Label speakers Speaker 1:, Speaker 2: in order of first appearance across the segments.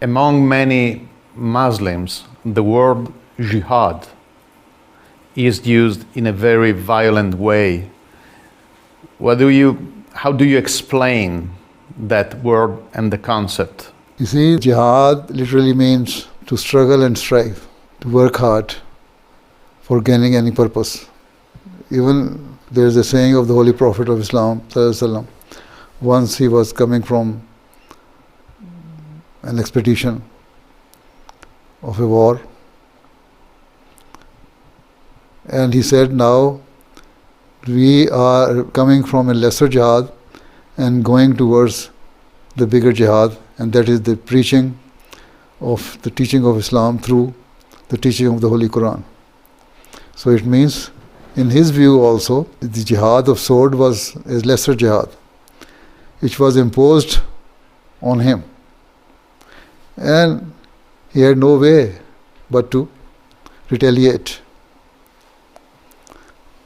Speaker 1: among many Muslims, the word jihad is used in a very violent way. How do you explain that word and the concept?
Speaker 2: You see, jihad literally means to struggle and strive, to work hard for gaining any purpose. Even there is a saying of the Holy Prophet of Islam, once he was coming from an expedition of a war, and he said, now we are coming from a lesser jihad and going towards the bigger jihad, and that is the teaching of Islam through the teaching of the Holy Quran. So it means, in his view also, the jihad of sword was a lesser jihad, which was imposed on him. And he had no way but to retaliate.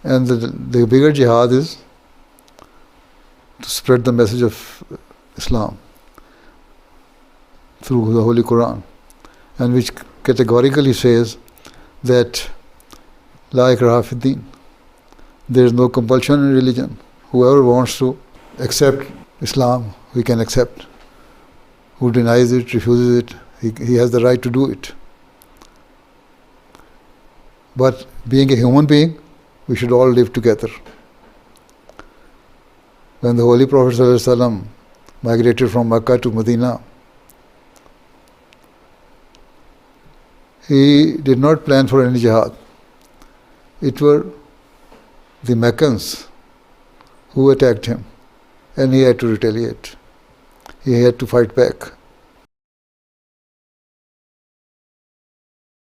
Speaker 2: And the bigger jihad is to spread the message of Islam through the Holy Quran, and which categorically says that La ikraha fi din, there is no compulsion in religion. Whoever wants to accept Islam, he can accept. Who denies it, refuses it, he has the right to do it. But being a human being, we should all live together. When the Holy Prophet ﷺ migrated from Mecca to Medina, he did not plan for any jihad. It were the Meccans who attacked him, and he had to retaliate. He had to fight back.